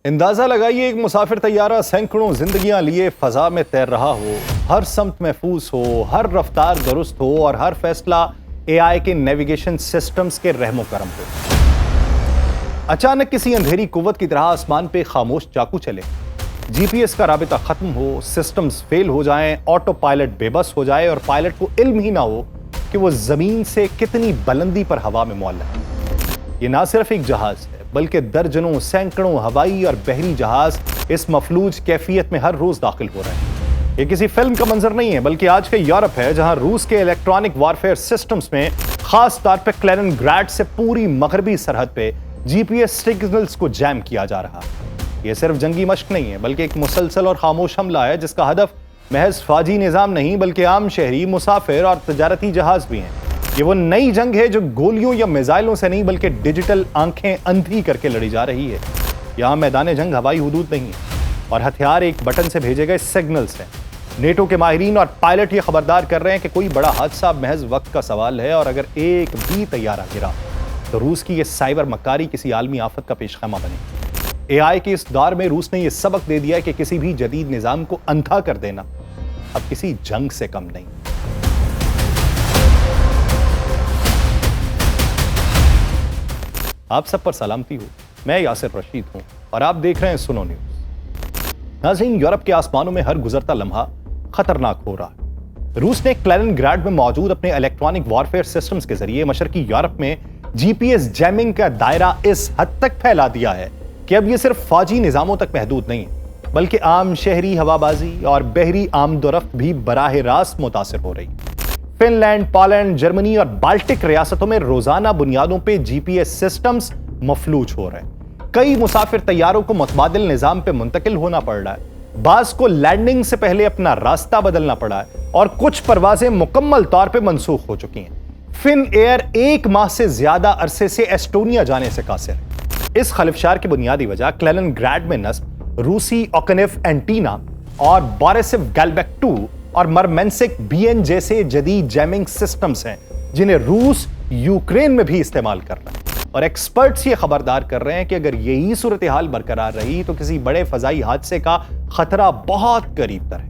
اندازہ لگائیے ایک مسافر طیارہ سینکڑوں زندگیاں لیے فضا میں تیر رہا ہو، ہر سمت محفوظ ہو، ہر رفتار درست ہو اور ہر فیصلہ اے آئی کے نیویگیشن سسٹمز کے رحم و کرم ہو۔ اچانک کسی اندھیری قوت کی طرح آسمان پہ خاموش چاقو چلے، جی پی ایس کا رابطہ ختم ہو، سسٹمز فیل ہو جائیں، آٹو پائلٹ بے بس ہو جائے اور پائلٹ کو علم ہی نہ ہو کہ وہ زمین سے کتنی بلندی پر ہوا میں معلق ہے۔ یہ نہ صرف ایک جہاز ہے بلکہ درجنوں سینکڑوں ہوائی اور بحری جہاز اس مفلوج کیفیت میں ہر روز داخل ہو رہے ہیں۔ یہ کسی فلم کا منظر نہیں ہے بلکہ آج کا یورپ ہے، جہاں روس کے الیکٹرانک وارفیئر سسٹمز میں خاص طور پہ کلینن گراڈ سے پوری مغربی سرحد پہ جی پی ایس سگنلز کو جیم کیا جا رہا ہے۔ یہ صرف جنگی مشق نہیں ہے بلکہ ایک مسلسل اور خاموش حملہ ہے جس کا ہدف محض فوجی نظام نہیں بلکہ عام شہری، مسافر اور تجارتی جہاز بھی ہیں۔ یہ وہ نئی جنگ ہے جو گولیوں یا میزائلوں سے نہیں بلکہ ڈیجیٹل آنکھیں اندھی کر کے لڑی جا رہی ہے۔ یہاں میدان جنگ ہوائی حدود نہیں ہے اور ہتھیار ایک بٹن سے بھیجے گئے سگنلز ہیں۔ نیٹو کے ماہرین اور پائلٹ یہ خبردار کر رہے ہیں کہ کوئی بڑا حادثہ محض وقت کا سوال ہے اور اگر ایک بھی طیارہ گرا تو روس کی یہ سائبر مکاری کسی عالمی آفت کا پیش خیمہ بنے۔ اے آئی کے اس دور میں روس نے یہ سبق دے دیا ہے کہ کسی بھی جدید نظام کو اندھا کر دینا اب کسی جنگ سے کم نہیں۔ آپ سب پر سلامتی ہو، میں یاسر رشید ہوں اور آپ دیکھ رہے ہیں سنو نیوز۔ ناظرین، یورپ کے آسمانوں میں ہر گزرتا لمحہ خطرناک ہو رہا ہے۔ روس نے کلینن گراڈ میں موجود اپنے الیکٹرانک وارفیئر سسٹمز کے ذریعے مشرقی یورپ میں جی پی ایس جیمنگ کا دائرہ اس حد تک پھیلا دیا ہے کہ اب یہ صرف فوجی نظاموں تک محدود نہیں ہے بلکہ عام شہری ہوا بازی اور بحری آمد و رفت بھی براہ راست متاثر ہو رہی ہے۔ فن لینڈ، پولینڈ، جرمنی اور بالٹک ریاستوں میں روزانہ بنیادوں پہ جی پی ایس سسٹمز مفلوج ہو رہے ہیں۔ کئی مسافر طیاروں کو متبادل نظام پہ منتقل ہونا پڑ رہا ہے، بعض کو لینڈنگ سے پہلے اپنا راستہ بدلنا پڑا ہے اور کچھ پروازیں مکمل طور پہ منسوخ ہو چکی ہیں۔ فن ایئر 1 ماہ سے زیادہ عرصے سے ایسٹونیا جانے سے قاصر ہے۔ اس خلفشار کی بنیادی وجہ کلینن گراڈ میں نصب روسی اوکنیف اینٹینا اور بوریسیو گالبیک 2 اور مرمنسک بی این جیسے جدید جیمنگ سسٹمز ہیں جنہیں روس یوکرین میں بھی استعمال کر رہا ہے۔ اور ایکسپرٹس یہ خبردار کر رہے ہیں کہ اگر یہی صورتحال برقرار رہی تو کسی بڑے فضائی حادثے کا خطرہ بہت قریب تر ہے۔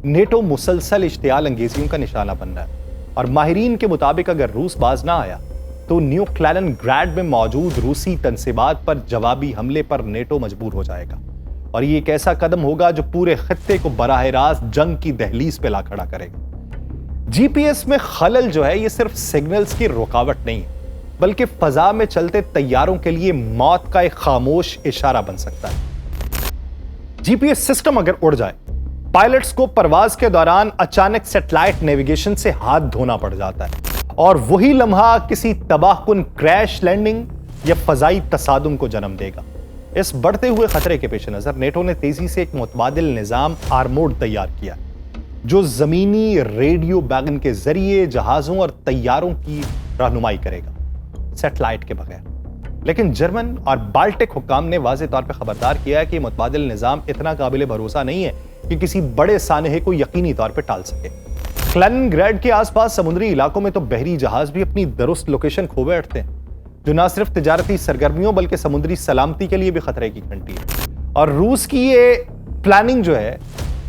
نیٹو مسلسل اشتعال انگیزیوں کا نشانہ بن رہا ہے اور ماہرین کے مطابق اگر روس باز نہ آیا تو نیو کلینن گراڈ میں موجود روسی تنصیبات پر جوابی حملے پر نیٹو مجبور ہو جائے گا اور یہ ایک ایسا قدم ہوگا جو پورے خطے کو براہ راست جنگ کی دہلیز پہ لا کھڑا کرے گا۔ جی پی ایس میں خلل جو ہے یہ صرف سگنلز کی رکاوٹ نہیں ہے بلکہ فضا میں چلتے طیاروں کے لیے موت کا ایک خاموش اشارہ بن سکتا ہے۔ جی پی ایس سسٹم اگر اڑ جائے، پائلٹس کو پرواز کے دوران اچانک سیٹلائٹ نیویگیشن سے ہاتھ دھونا پڑ جاتا ہے اور وہی لمحہ کسی تباہ کن کریش لینڈنگ یا فضائی تصادم کو جنم دے گا۔ اس بڑھتے ہوئے خطرے کے پیش نظر نیٹو نے تیزی سے ایک متبادل نظام آرمورڈ تیار کیا جو زمینی ریڈیو بیگن کے ذریعے جہازوں اور طیاروں کی رہنمائی کرے گا، سیٹلائٹ کے بغیر۔ لیکن جرمن اور بالٹک حکام نے واضح طور پہ خبردار کیا ہے کہ متبادل نظام اتنا قابل بھروسہ نہیں ہے کہ کسی بڑے سانحے کو یقینی طور پہ ٹال سکے۔ کلینن گراڈ کے آس پاس سمندری علاقوں میں تو بحری جہاز بھی اپنی درست لوکیشن کھو بیٹھتے ہیں، جو نہ صرف تجارتی سرگرمیوں بلکہ سمندری سلامتی کے لیے بھی خطرے کی گھنٹی ہے۔ اور روس کی یہ پلاننگ جو ہے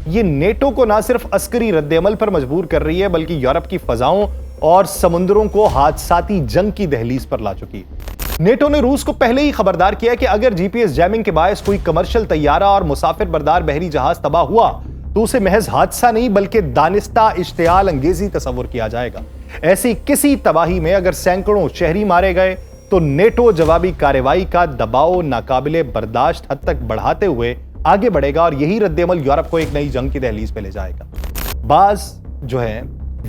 یہ نیٹو کو نہ صرف عسکری رد عمل پر مجبور کر رہی ہے بلکہ یورپ کی فضاؤں اور سمندروں کو حادثاتی جنگ کی دہلیز پر لا چکی ہے۔ نیٹو نے روس کو پہلے ہی خبردار کیا کہ اگر جی پی ایس جیمنگ کے باعث کوئی کمرشل طیارہ اور مسافر بردار بحری جہاز تباہ ہوا تو اسے محض حادثہ نہیں بلکہ دانستہ اشتعال انگیزی تصور کیا جائے گا۔ ایسی کسی تباہی میں اگر سینکڑوں شہری مارے گئے تو نیٹو جوابی کارروائی کا دباؤ ناقابل برداشت حد تک بڑھاتے ہوئے آگے بڑھے گا اور یہی رد عمل یورپ کو ایک نئی جنگ کی دہلیز پہ لے جائے گا۔ بعض جو ہیں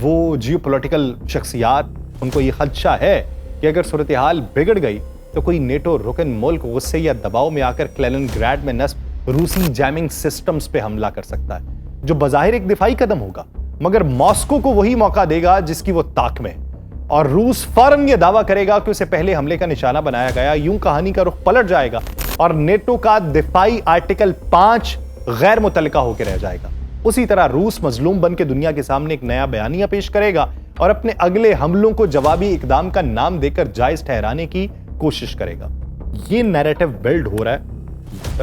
وہ جیو پولیٹیکل شخصیات، ان کو یہ خدشہ ہے کہ اگر صورتحال بگڑ گئی تو کوئی نیٹو رکن ملک غصے یا دباؤ میں آ کر کلینن گراڈ میں نصب روسی جیمنگ سسٹمز پہ حملہ کر سکتا ہے، جو بظاہر ایک دفاعی قدم ہوگا مگر ماسکو کو وہی موقع دے گا جس کی وہ طاق میں ہے اور روس فوراً یہ دعویٰ کرے گا کہ اسے پہلے حملے کا نشانہ بنایا گیا۔ یوں کہانی کا رخ پلٹ جائے گا اور نیٹو کا دفاعی آرٹیکل 5 غیر متعلقہ ہو کے رہ جائے گا۔ اسی طرح روس مظلوم بن کے دنیا کے سامنے ایک نیا بیانیہ پیش کرے گا اور اپنے اگلے حملوں کو جوابی اقدام کا نام دے کر جائز ٹھہرانے کی کوشش کرے گا۔ یہ نیریٹو بلڈ ہو رہا ہے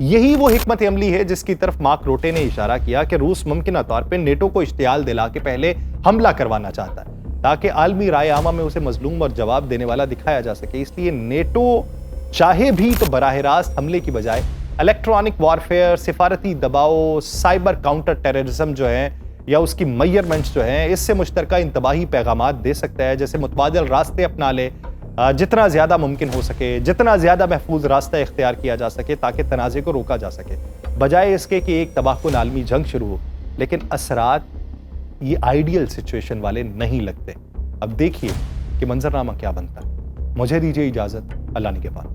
یہی وہ حکمت عملی ہے جس کی طرف مارک روٹے نے اشارہ کیا کہ روس ممکنہ طور پہ نیٹو کو اشتعال دلا کے پہلے حملہ کروانا چاہتا ہے تاکہ عالمی رائے عامہ میں اسے مظلوم اور جواب دینے والا دکھایا جا سکے. اس لیے نیٹو چاہے بھی تو براہ راست حملے کی بجائے الیکٹرانک وارفیئر، سفارتی دباؤ، سائبر کاؤنٹر ٹیررزم جو ہے یا اس کی میئرمنٹس جو ہیں اس سے مشترکہ انتباہی پیغامات دے سکتا ہے، جیسے متبادل راستے اپنا لے، جتنا زیادہ ممکن ہو سکے، جتنا زیادہ محفوظ راستہ اختیار کیا جا سکے تاکہ تنازع کو روکا جا سکے، بجائے اس کے کہ ایک تباہ کن عالمی جنگ شروع ہو. لیکن اثرات یہ آئیڈیل سچویشن والے نہیں لگتے. اب دیکھیے کہ منظرنامہ کیا بنتا ہے. مجھے دیجیے اجازت، اللہ نگہبان.